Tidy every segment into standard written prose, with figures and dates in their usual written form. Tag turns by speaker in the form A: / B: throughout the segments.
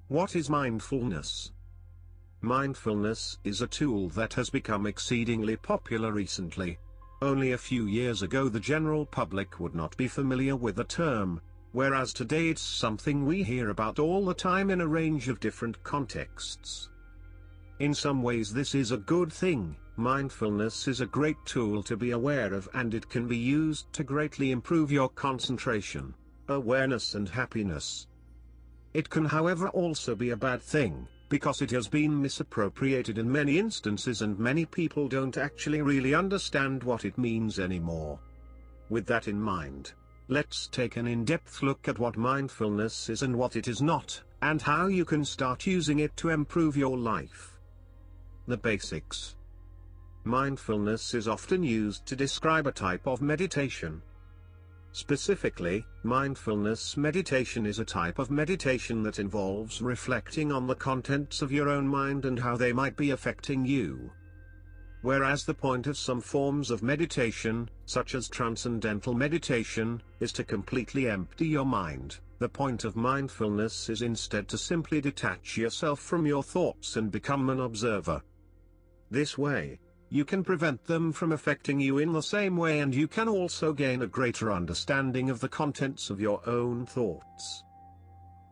A: What is mindfulness? Mindfulness is a tool that has become exceedingly popular recently. Only a few years ago the general public would not be familiar with the term, whereas today it's something we hear about all the time in a range of different contexts. In some ways this is a good thing. Mindfulness is a great tool to be aware of, and it can be used to greatly improve your concentration, awareness and happiness. It can however also be a bad thing, because it has been misappropriated in many instances and many people don't actually really understand what it means anymore. With that in mind, let's take an in-depth look at what mindfulness is and what it is not, and how you can start using it to improve your life. The basics. Mindfulness is often used to describe a type of meditation. Specifically, mindfulness meditation is a type of meditation that involves reflecting on the contents of your own mind and how they might be affecting you. Whereas the point of some forms of meditation, such as transcendental meditation, is to completely empty your mind, the point of mindfulness is instead to simply detach yourself from your thoughts and become an observer. This way, you can prevent them from affecting you in the same way, and you can also gain a greater understanding of the contents of your own thoughts.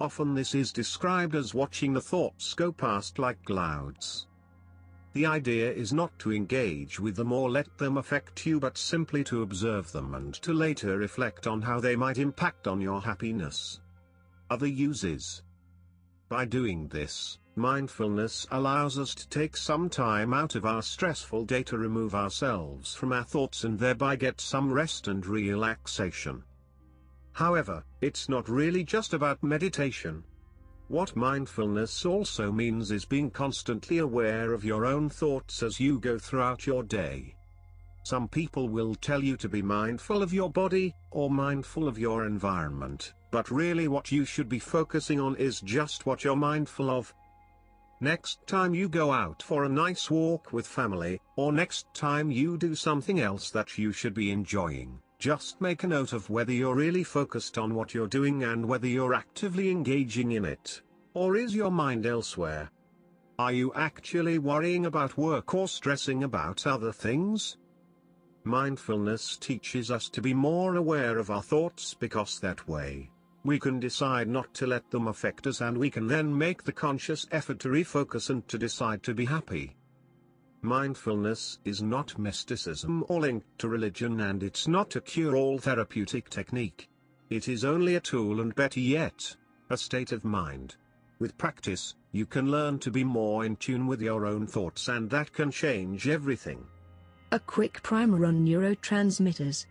A: Often this is described as watching the thoughts go past like clouds. The idea is not to engage with them or let them affect you, but simply to observe them and to later reflect on how they might impact on your happiness. Other uses. By doing this, mindfulness allows us to take some time out of our stressful day to remove ourselves from our thoughts and thereby get some rest and relaxation. However, it's not really just about meditation. What mindfulness also means is being constantly aware of your own thoughts as you go throughout your day. Some people will tell you to be mindful of your body, or mindful of your environment, but really what you should be focusing on is just what you're mindful of. Next time you go out for a nice walk with family, or next time you do something else that you should be enjoying, just make a note of whether you're really focused on what you're doing and whether you're actively engaging in it, or is your mind elsewhere? Are you actually worrying about work or stressing about other things? Mindfulness teaches us to be more aware of our thoughts, because that way, we can decide not to let them affect us, and we can then make the conscious effort to refocus and to decide to be happy. Mindfulness is not mysticism or linked to religion, and it's not a cure-all therapeutic technique. It is only a tool, and better yet, a state of mind. With practice, you can learn to be more in tune with your own thoughts, and that can change everything.
B: A quick primer on neurotransmitters.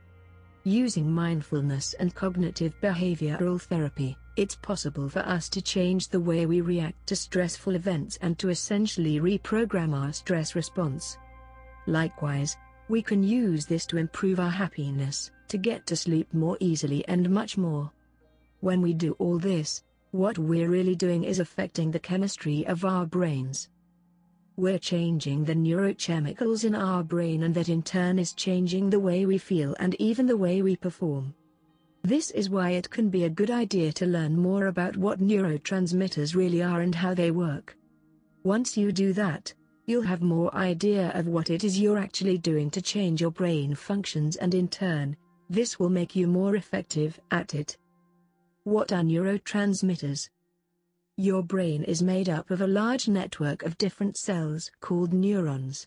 B: Using mindfulness and cognitive behavioral therapy, it's possible for us to change the way we react to stressful events and to essentially reprogram our stress response. Likewise, we can use this to improve our happiness, to get to sleep more easily, and much more. When we do all this, what we're really doing is affecting the chemistry of our brains. We're changing the neurochemicals in our brain, and that in turn is changing the way we feel and even the way we perform. This is why it can be a good idea to learn more about what neurotransmitters really are and how they work. Once you do that, you'll have more idea of what it is you're actually doing to change your brain functions, and in turn, this will make you more effective at it. What are neurotransmitters? Your brain is made up of a large network of different cells called neurons.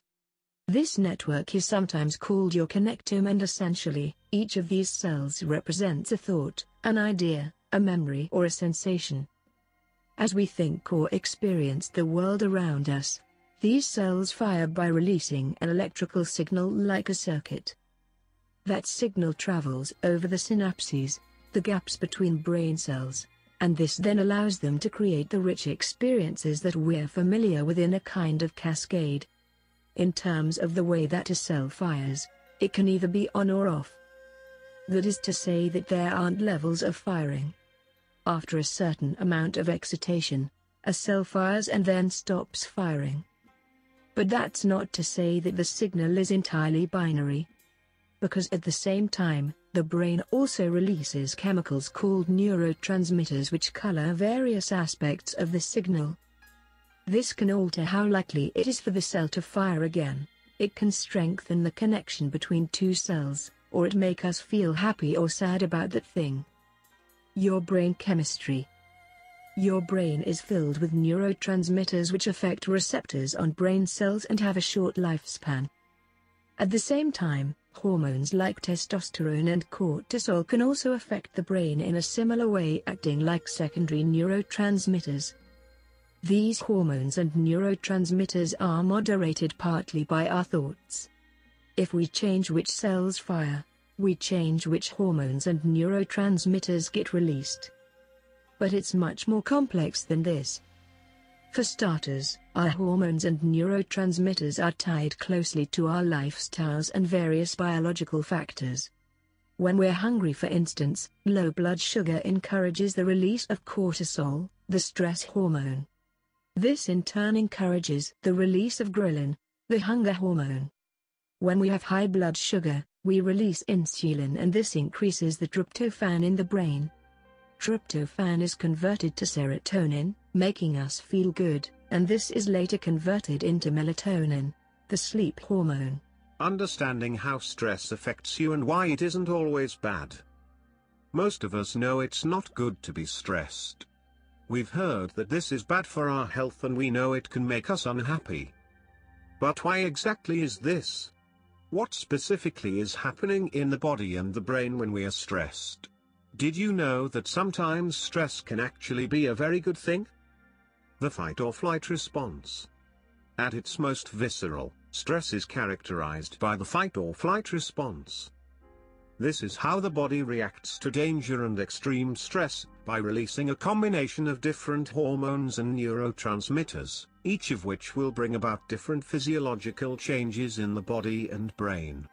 B: This network is sometimes called your connectome, and essentially, each of these cells represents a thought, an idea, a memory, or a sensation. As we think or experience the world around us, these cells fire by releasing an electrical signal like a circuit. That signal travels over the synapses, the gaps between brain cells, and this then allows them to create the rich experiences that we're familiar with in a kind of cascade. In terms of the way that a cell fires, it can either be on or off. That is to say that there aren't levels of firing. After a certain amount of excitation, a cell fires and then stops firing. But that's not to say that the signal is entirely binary. Because at the same time, The brain also releases chemicals called neurotransmitters which color various aspects of the signal. This can alter how likely it is for the cell to fire again. It can strengthen the connection between two cells, or it make us feel happy or sad about that thing. Your brain chemistry. Your brain is filled with neurotransmitters which affect receptors on brain cells and have a short lifespan. At the same time, hormones like testosterone and cortisol can also affect the brain in a similar way, acting like secondary neurotransmitters. These hormones and neurotransmitters are moderated partly by our thoughts. If we change which cells fire, we change which hormones and neurotransmitters get released. But it's much more complex than this. For starters, our hormones and neurotransmitters are tied closely to our lifestyles and various biological factors. When we're hungry, for instance, low blood sugar encourages the release of cortisol, the stress hormone. This in turn encourages the release of ghrelin, the hunger hormone. When we have high blood sugar, we release insulin, and this increases the tryptophan in the brain. Tryptophan is converted to serotonin, making us feel good, and this is later converted into melatonin, the sleep hormone.
A: Understanding how stress affects you and why it isn't always bad. Most of us know it's not good to be stressed. We've heard that this is bad for our health, and we know it can make us unhappy. But why exactly is this? What specifically is happening in the body and the brain when we are stressed? Did you know that sometimes stress can actually be a very good thing? The fight or flight response. At its most visceral, stress is characterized by the fight or flight response. This is how the body reacts to danger and extreme stress, by releasing a combination of different hormones and neurotransmitters, each of which will bring about different physiological changes in the body and brain.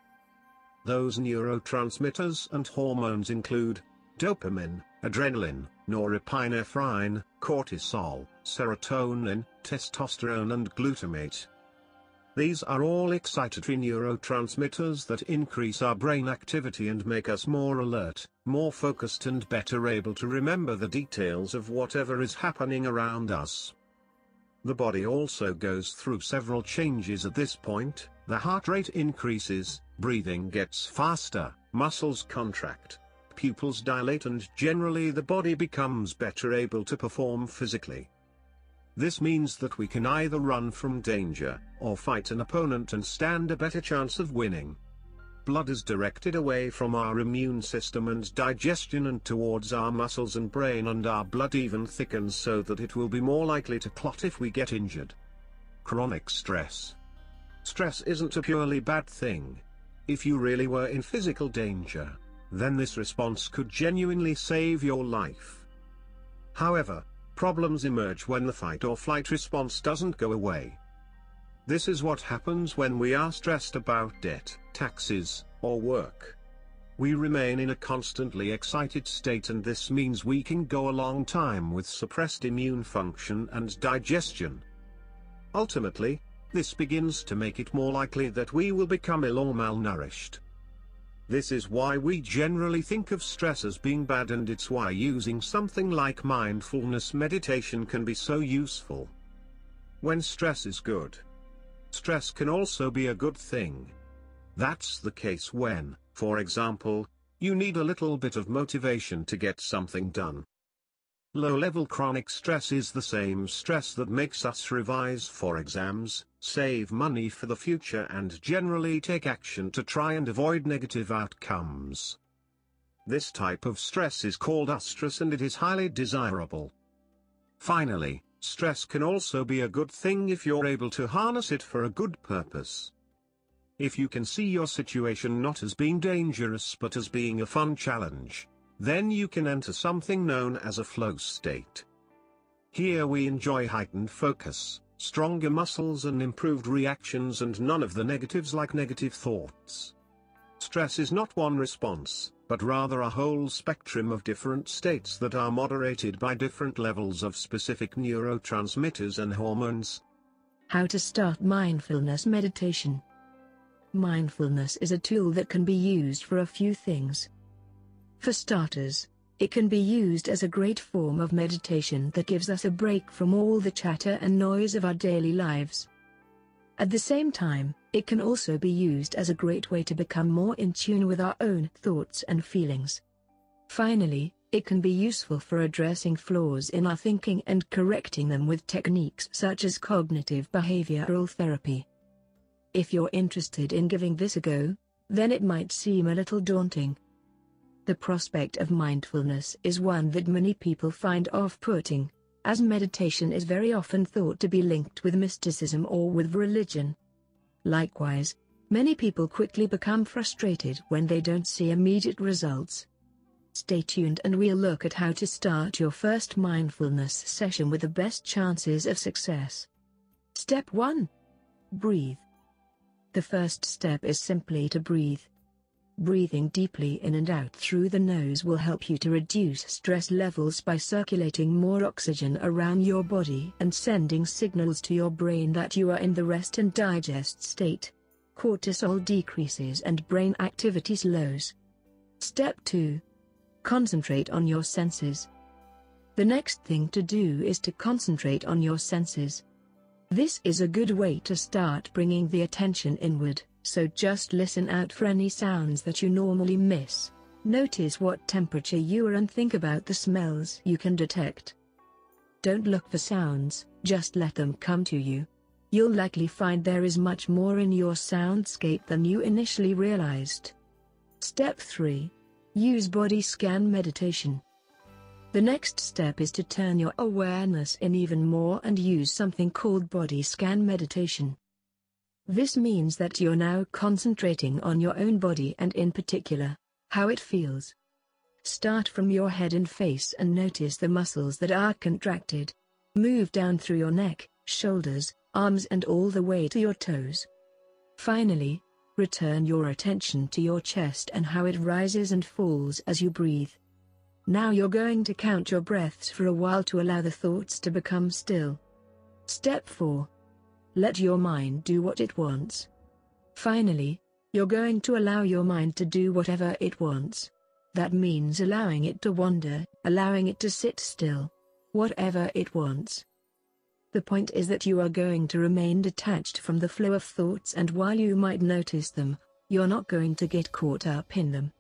A: Those neurotransmitters and hormones include dopamine, adrenaline, norepinephrine, cortisol, serotonin, testosterone and glutamate. These are all excitatory neurotransmitters that increase our brain activity and make us more alert, more focused and better able to remember the details of whatever is happening around us. The body also goes through several changes at this point. The heart rate increases, breathing gets faster, muscles contract, pupils dilate, and generally the body becomes better able to perform physically. This means that we can either run from danger, or fight an opponent and stand a better chance of winning. Blood is directed away from our immune system and digestion and towards our muscles and brain, and our blood even thickens so that it will be more likely to clot if we get injured. Chronic stress. Stress isn't a purely bad thing. If you really were in physical danger, then this response could genuinely save your life. However, problems emerge when the fight or flight response doesn't go away. This is what happens when we are stressed about debt, taxes, or work. We remain in a constantly excited state, and this means we can go a long time with suppressed immune function and digestion. Ultimately, this begins to make it more likely that we will become ill or malnourished. This is why we generally think of stress as being bad, and it's why using something like mindfulness meditation can be so useful. When stress is good, stress can also be a good thing. That's the case when, for example, you need a little bit of motivation to get something done. Low-level chronic stress is the same stress that makes us revise for exams, save money for the future, and generally take action to try and avoid negative outcomes. This type of stress is called eustress, and it is highly desirable. Finally, stress can also be a good thing if you're able to harness it for a good purpose. If you can see your situation not as being dangerous but as being a fun challenge, then you can enter something known as a flow state. Here we enjoy heightened focus, stronger muscles and improved reactions, and none of the negatives like negative thoughts. Stress is not one response, but rather a whole spectrum of different states that are moderated by different levels of specific neurotransmitters and hormones.
B: How to start mindfulness meditation. Mindfulness is a tool that can be used for a few things. For starters, it can be used as a great form of meditation that gives us a break from all the chatter and noise of our daily lives. At the same time, it can also be used as a great way to become more in tune with our own thoughts and feelings. Finally, it can be useful for addressing flaws in our thinking and correcting them with techniques such as cognitive behavioral therapy. If you're interested in giving this a go, then it might seem a little daunting. The prospect of mindfulness is one that many people find off-putting, as meditation is very often thought to be linked with mysticism or with religion. Likewise, many people quickly become frustrated when they don't see immediate results. Stay tuned and we'll look at how to start your first mindfulness session with the best chances of success. Step 1. Breathe. The first step is simply to breathe. Breathing deeply in and out through the nose will help you to reduce stress levels by circulating more oxygen around your body and sending signals to your brain that you are in the rest and digest state. Cortisol decreases and brain activity slows. Step 2. Concentrate on your senses. The next thing to do is to concentrate on your senses. This is a good way to start bringing the attention inward. So just listen out for any sounds that you normally miss. Notice what temperature you are and think about the smells you can detect. Don't look for sounds, just let them come to you. You'll likely find there is much more in your soundscape than you initially realized. Step 3. Use body scan meditation. The next step is to turn your awareness in even more and use something called body scan meditation. This means that you're now concentrating on your own body and in particular, how it feels. Start from your head and face and notice the muscles that are contracted. Move down through your neck, shoulders, arms and all the way to your toes. Finally, return your attention to your chest and how it rises and falls as you breathe. Now you're going to count your breaths for a while to allow the thoughts to become still. Step 4. Let your mind do what it wants. Finally, you're going to allow your mind to do whatever it wants. That means allowing it to wander, allowing it to sit still. Whatever it wants. The point is that you are going to remain detached from the flow of thoughts, and while you might notice them, you're not going to get caught up in them.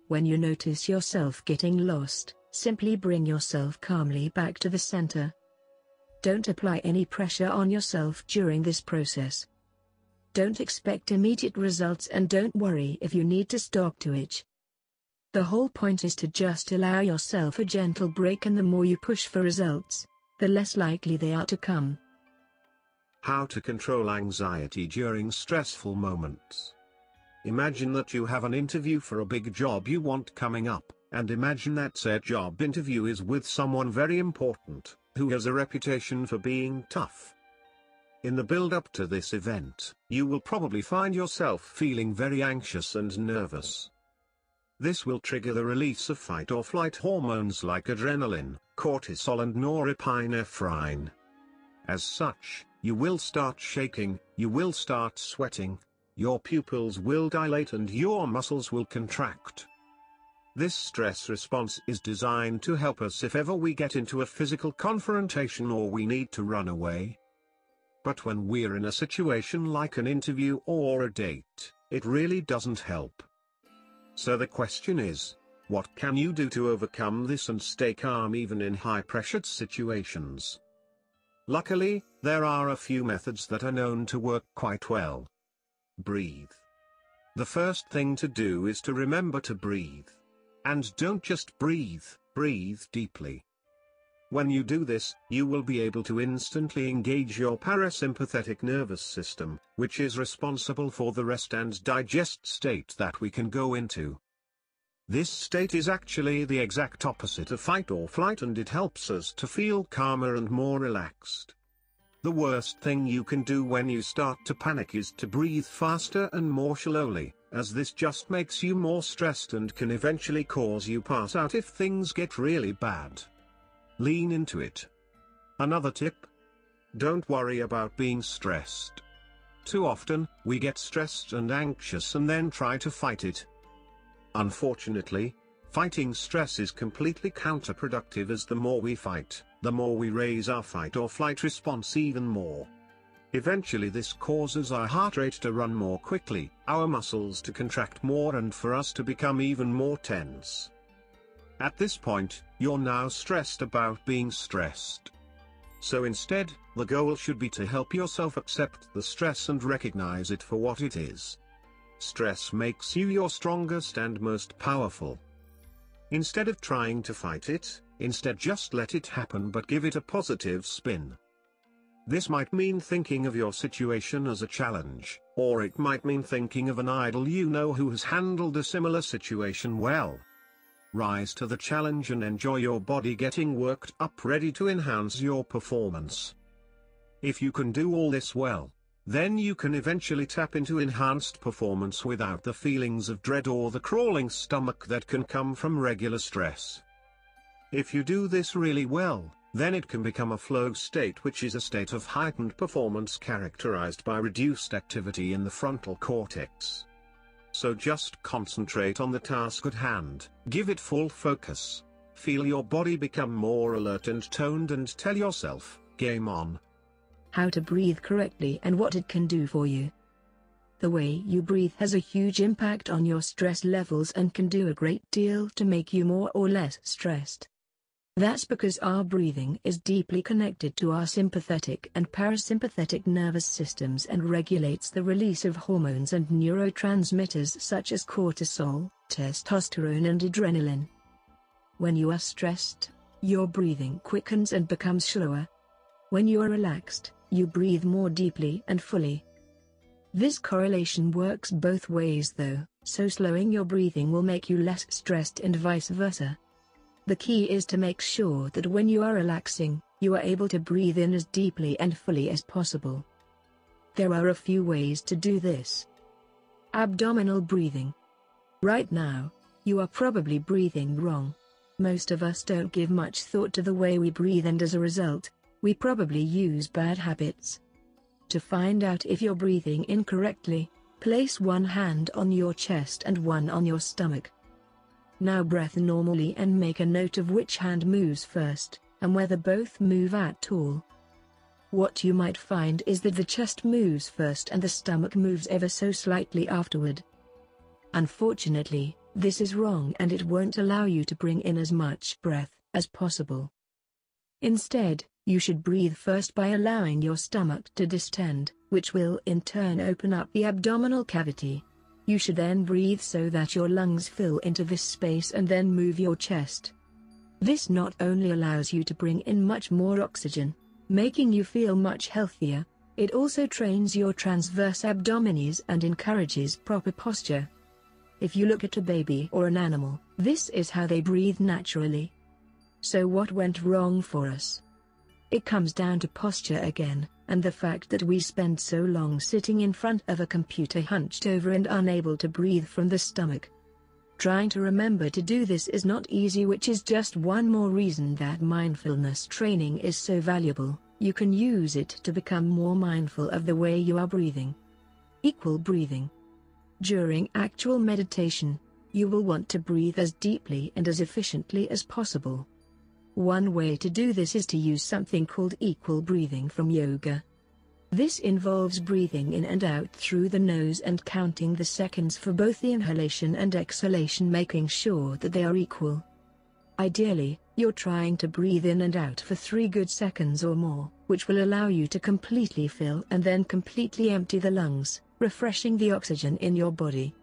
B: When you notice yourself getting lost, simply bring yourself calmly back to the center. Don't apply any pressure on yourself during this process. Don't expect immediate results and don't worry if you need to stop to itch. The whole point is to just allow yourself a gentle break, and the more you push for results, the less likely they are to come.
A: How to control anxiety during stressful moments. Imagine that you have an interview for a big job you want coming up, and imagine that said job interview is with someone very important, who has a reputation for being tough. In the build-up to this event, you will probably find yourself feeling very anxious and nervous. This will trigger the release of fight or flight hormones like adrenaline, cortisol and norepinephrine. As such, you will start shaking, you will start sweating, your pupils will dilate and your muscles will contract. This stress response is designed to help us if ever we get into a physical confrontation or we need to run away. But when we're in a situation like an interview or a date, it really doesn't help. So the question is, what can you do to overcome this and stay calm even in high-pressured situations? Luckily, there are a few methods that are known to work quite well. Breathe. The first thing to do is to remember to breathe. And don't just breathe, breathe deeply. When you do this, you will be able to instantly engage your parasympathetic nervous system, which is responsible for the rest and digest state that we can go into. This state is actually the exact opposite of fight or flight, and it helps us to feel calmer and more relaxed. The worst thing you can do when you start to panic is to breathe faster and more slowly, as this just makes you more stressed and can eventually cause you pass out if things get really bad. Lean into it. Another tip? Don't worry about being stressed. Too often, we get stressed and anxious and then try to fight it. Unfortunately, Fighting stress is completely counterproductive, as the more we fight, the more we raise our fight or flight response even more. Eventually this causes our heart rate to run more quickly, our muscles to contract more, and for us to become even more tense. At this point, you're now stressed about being stressed. So instead, the goal should be to help yourself accept the stress and recognize it for what it is. Stress makes you your strongest and most powerful. Instead of trying to fight it, instead just let it happen, but give it a positive spin. This might mean thinking of your situation as a challenge, or it might mean thinking of an idol you know who has handled a similar situation well. Rise to the challenge and enjoy your body getting worked up, ready to enhance your performance. If you can do all this well, then you can eventually tap into enhanced performance without the feelings of dread or the crawling stomach that can come from regular stress. If you do this really well, then it can become a flow state, which is a state of heightened performance characterized by reduced activity in the frontal cortex. So just concentrate on the task at hand, give it full focus, feel your body become more alert and toned, and tell yourself, game on.
B: How to breathe correctly and what it can do for you. The way you breathe has a huge impact on your stress levels and can do a great deal to make you more or less stressed. That's because our breathing is deeply connected to our sympathetic and parasympathetic nervous systems and regulates the release of hormones and neurotransmitters such as cortisol, testosterone and adrenaline. When you are stressed, your breathing quickens and becomes slower. When you are relaxed, you breathe more deeply and fully. This correlation works both ways though, so slowing your breathing will make you less stressed and vice versa. The key is to make sure that when you are relaxing, you are able to breathe in as deeply and fully as possible. There are a few ways to do this. Abdominal breathing. Right now, you are probably breathing wrong. Most of us don't give much thought to the way we breathe, and as a result, we probably use bad habits. To find out if you're breathing incorrectly, place one hand on your chest and one on your stomach. Now breathe normally and make a note of which hand moves first, and whether both move at all. What you might find is that the chest moves first and the stomach moves ever so slightly afterward. Unfortunately, this is wrong and it won't allow you to bring in as much breath as possible. Instead, you should breathe first by allowing your stomach to distend, which will in turn open up the abdominal cavity. You should then breathe so that your lungs fill into this space and then move your chest. This not only allows you to bring in much more oxygen, making you feel much healthier, it also trains your transverse abdominis and encourages proper posture. If you look at a baby or an animal, this is how they breathe naturally. So what went wrong for us? It comes down to posture again, and the fact that we spend so long sitting in front of a computer hunched over and unable to breathe from the stomach. Trying to remember to do this is not easy, which is just one more reason that mindfulness training is so valuable. You can use it to become more mindful of the way you are breathing. Equal breathing. During actual meditation, you will want to breathe as deeply and as efficiently as possible. One way to do this is to use something called equal breathing from yoga. This involves breathing in and out through the nose and counting the seconds for both the inhalation and exhalation, making sure that they are equal. Ideally, you're trying to breathe in and out for 3 good seconds or more, which will allow you to completely fill and then completely empty the lungs, refreshing the oxygen in your body.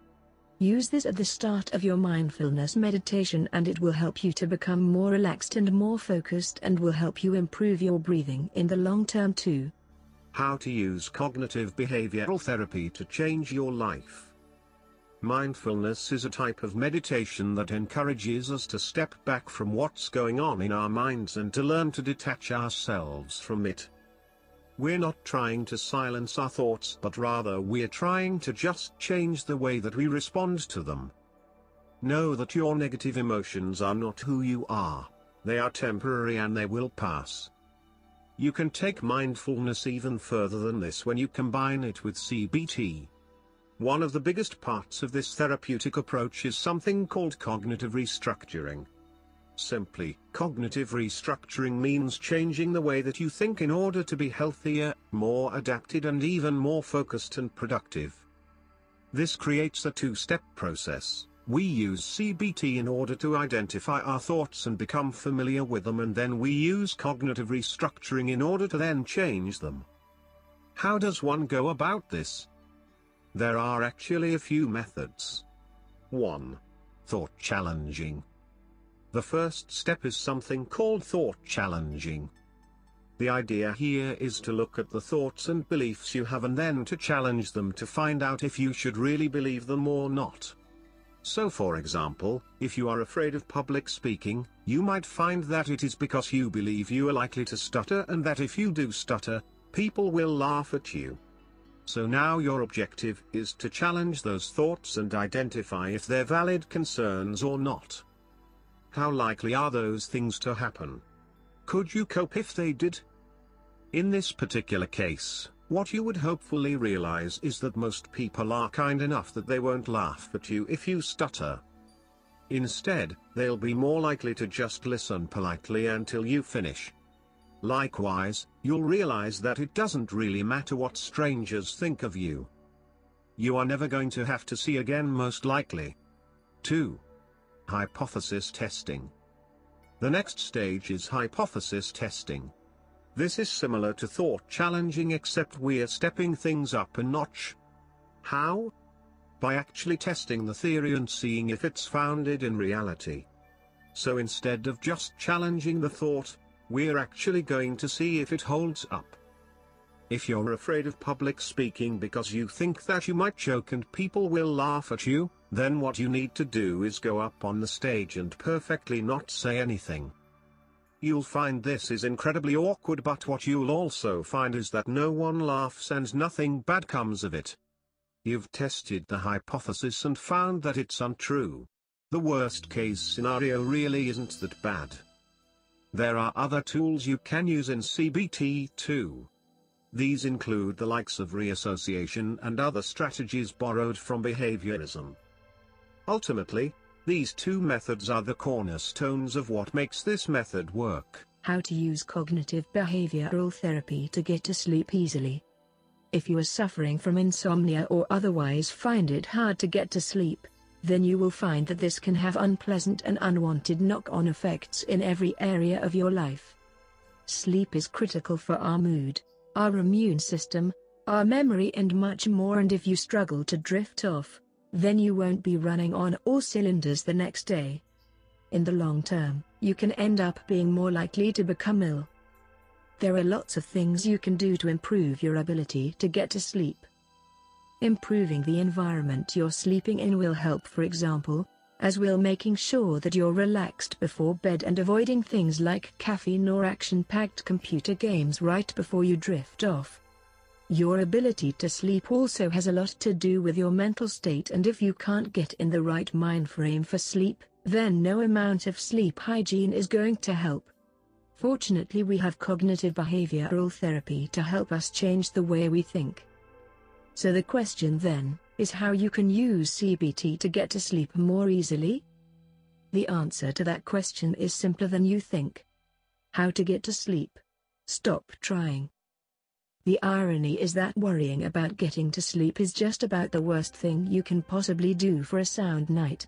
B: Use this at the start of your mindfulness meditation and it will help you to become more relaxed and more focused, and will help you improve your breathing in the long term too.
A: How to use cognitive behavioral therapy to change your life. Mindfulness is a type of meditation that encourages us to step back from what's going on in our minds and to learn to detach ourselves from it. We're not trying to silence our thoughts, but rather we're trying to just change the way that we respond to them. Know that your negative emotions are not who you are. They are temporary and they will pass. You can take mindfulness even further than this when you combine it with CBT. One of the biggest parts of this therapeutic approach is something called cognitive restructuring. Simply, cognitive restructuring means changing the way that you think in order to be healthier, more adapted and even more focused and productive. This creates a two-step process. We use CBT in order to identify our thoughts and become familiar with them, and then we use cognitive restructuring in order to then change them. How does one go about this? There are actually a few methods. 1. Thought challenging. The first step is something called thought challenging. The idea here is to look at the thoughts and beliefs you have and then to challenge them to find out if you should really believe them or not. So for example, if you are afraid of public speaking, you might find that it is because you believe you are likely to stutter and that if you do stutter, people will laugh at you. So now your objective is to challenge those thoughts and identify if they're valid concerns or not. How likely are those things to happen? Could you cope if they did? In this particular case, what you would hopefully realize is that most people are kind enough that they won't laugh at you if you stutter. Instead, they'll be more likely to just listen politely until you finish. Likewise, you'll realize that it doesn't really matter what strangers think of you. You are never going to have to see again most likely. 2. Hypothesis testing. The next stage is hypothesis testing. This is similar to thought challenging, except we're stepping things up a notch. How? By actually testing the theory and seeing if it's founded in reality. So instead of just challenging the thought, we're actually going to see if it holds up. If you're afraid of public speaking because you think that you might choke and people will laugh at you, then what you need to do is go up on the stage and perfectly not say anything. You'll find this is incredibly awkward, but what you'll also find is that no one laughs and nothing bad comes of it. You've tested the hypothesis and found that it's untrue. The worst case scenario really isn't that bad. There are other tools you can use in CBT too. These include the likes of reassociation and other strategies borrowed from behaviorism. Ultimately, these two methods are the cornerstones of what makes this method work.
B: How to use cognitive behavioral therapy to get to sleep easily. If you are suffering from insomnia or otherwise find it hard to get to sleep, then you will find that this can have unpleasant and unwanted knock-on effects in every area of your life. Sleep is critical for our mood, our immune system, our memory and much more, and if you struggle to drift off, then you won't be running on all cylinders the next day. In the long term, you can end up being more likely to become ill. There are lots of things you can do to improve your ability to get to sleep. Improving the environment you're sleeping in will help, for example, as will making sure that you're relaxed before bed and avoiding things like caffeine or action-packed computer games right before you drift off. Your ability to sleep also has a lot to do with your mental state, and if you can't get in the right mind frame for sleep, then no amount of sleep hygiene is going to help. Fortunately, we have cognitive behavioral therapy to help us change the way we think. So the question then, is how you can use CBT to get to sleep more easily? The answer to that question is simpler than you think. How to get to sleep? Stop trying. The irony is that worrying about getting to sleep is just about the worst thing you can possibly do for a sound night.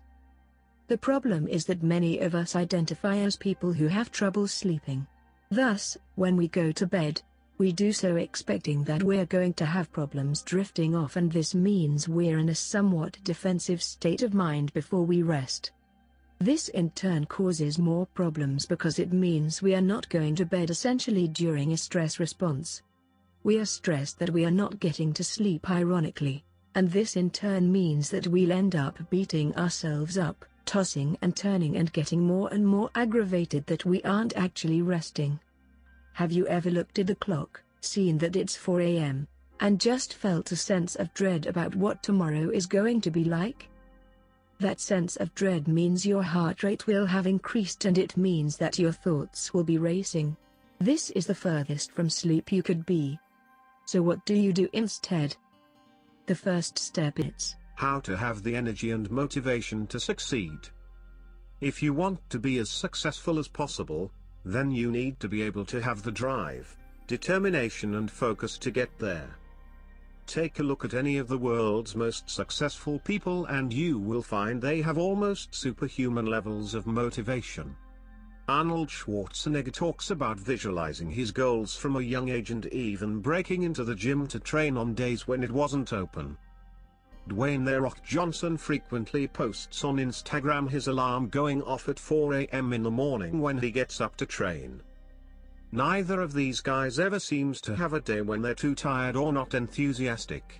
B: The problem is that many of us identify as people who have trouble sleeping. Thus, when we go to bed, we do so expecting that we're going to have problems drifting off, and this means we're in a somewhat defensive state of mind before we rest. This in turn causes more problems because it means we are not going to bed essentially during a stress response. We are stressed that we are not getting to sleep ironically, and this in turn means that we'll end up beating ourselves up, tossing and turning and getting more and more aggravated that we aren't actually resting. Have you ever looked at the clock, seen that it's 4 a.m., and just felt a sense of dread about what tomorrow is going to be like? That sense of dread means your heart rate will have increased, and it means that your thoughts will be racing. This is the furthest from sleep you could be. So what do you do instead? The first step is
A: how to have the energy and motivation to succeed. If you want to be as successful as possible, then you need to be able to have the drive, determination and focus to get there. Take a look at any of the world's most successful people and you will find they have almost superhuman levels of motivation. Arnold Schwarzenegger talks about visualizing his goals from a young age and even breaking into the gym to train on days when it wasn't open. Dwayne "The Rock" Johnson frequently posts on Instagram his alarm going off at 4 a.m. in the morning when he gets up to train. Neither of these guys ever seems to have a day when they're too tired or not enthusiastic.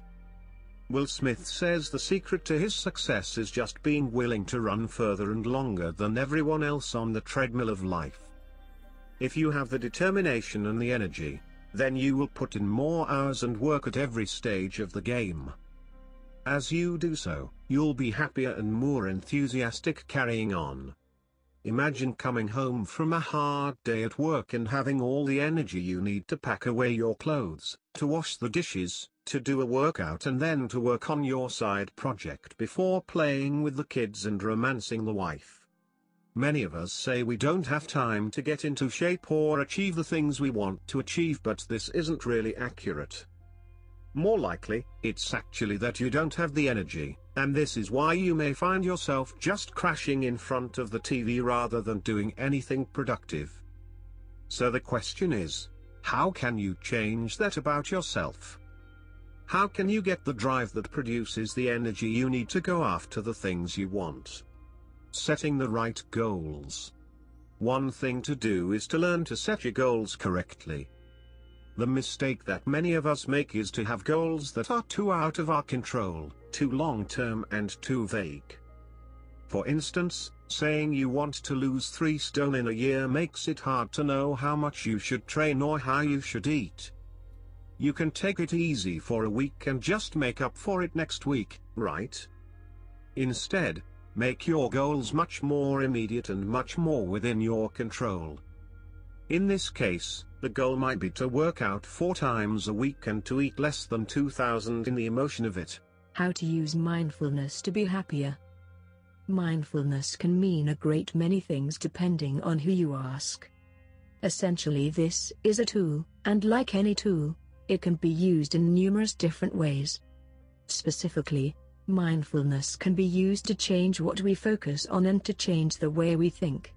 A: Will Smith says the secret to his success is just being willing to run further and longer than everyone else on the treadmill of life. If you have the determination and the energy, then you will put in more hours and work at every stage of the game. As you do so, you'll be happier and more enthusiastic carrying on. Imagine coming home from a hard day at work and having all the energy you need to pack away your clothes, to wash the dishes, to do a workout and then to work on your side project before playing with the kids and romancing the wife. Many of us say we don't have time to get into shape or achieve the things we want to achieve, but this isn't really accurate. More likely, it's actually that you don't have the energy, and this is why you may find yourself just crashing in front of the TV rather than doing anything productive. So the question is, how can you change that about yourself? How can you get the drive that produces the energy you need to go after the things you want? Setting the right goals. One thing to do is to learn to set your goals correctly. The mistake that many of us make is to have goals that are too out of our control, too long-term and too vague. For instance, saying you want to lose 3 stone in a year makes it hard to know how much you should train or how you should eat. You can take it easy for a week and just make up for it next week, right? Instead, make your goals much more immediate and much more within your control. In this case, the goal might be to work out 4 times a week and to eat less than 2,000 in the emotion of it.
B: How to use mindfulness to be happier. Mindfulness can mean a great many things depending on who you ask. Essentially, this is a tool, and like any tool, it can be used in numerous different ways. Specifically, mindfulness can be used to change what we focus on and to change the way we think.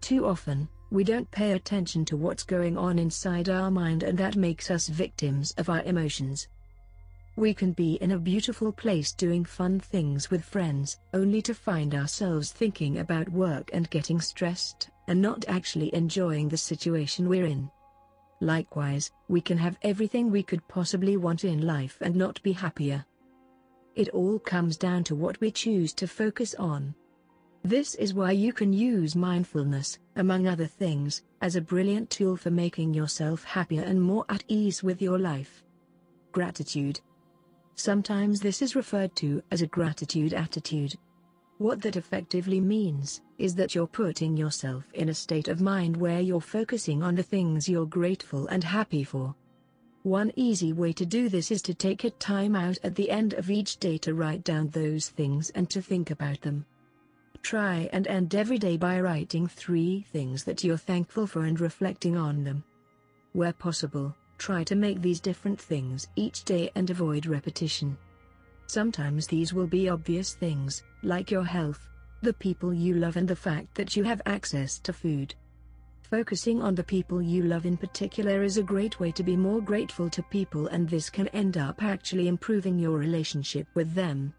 B: Too often, we don't pay attention to what's going on inside our mind, and that makes us victims of our emotions. We can be in a beautiful place doing fun things with friends, only to find ourselves thinking about work and getting stressed, and not actually enjoying the situation we're in. Likewise, we can have everything we could possibly want in life and not be happier. It all comes down to what we choose to focus on. This is why you can use mindfulness, among other things, as a brilliant tool for making yourself happier and more at ease with your life. Gratitude. Sometimes this is referred to as a gratitude attitude. What that effectively means is that you're putting yourself in a state of mind where you're focusing on the things you're grateful and happy for. One easy way to do this is to take a time out at the end of each day to write down those things and to think about them. Try and end every day by writing 3 things that you're thankful for and reflecting on them. Where possible, try to make these different things each day and avoid repetition. Sometimes these will be obvious things, like your health, the people you love and the fact that you have access to food. Focusing on the people you love in particular is a great way to be more grateful to people, and this can end up actually improving your relationship with them.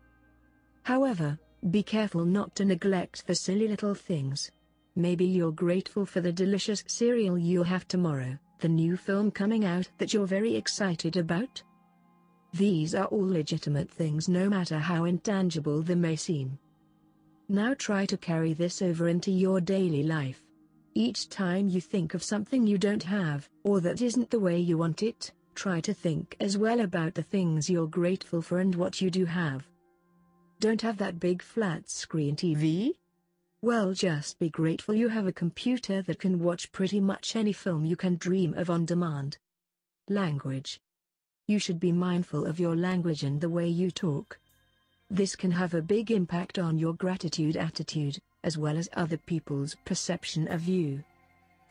B: However, be careful not to neglect the silly little things. Maybe you're grateful for the delicious cereal you'll have tomorrow, the new film coming out that you're very excited about. These are all legitimate things, no matter how intangible they may seem. Now try to carry this over into your daily life. Each time you think of something you don't have, or that isn't the way you want it, try to think as well about the things you're grateful for and what you do have. Don't have that big flat screen TV? Well, just be grateful you have a computer that can watch pretty much any film you can dream of on demand. Language. You should be mindful of your language and the way you talk. This can have a big impact on your gratitude attitude, as well as other people's perception of you.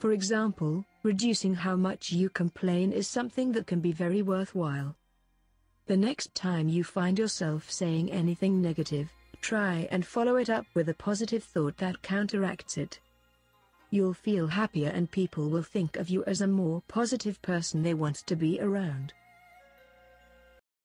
B: For example, reducing how much you complain is something that can be very worthwhile. The next time you find yourself saying anything negative, try and follow it up with a positive thought that counteracts it. You'll feel happier and people will think of you as a more positive person they want to be around.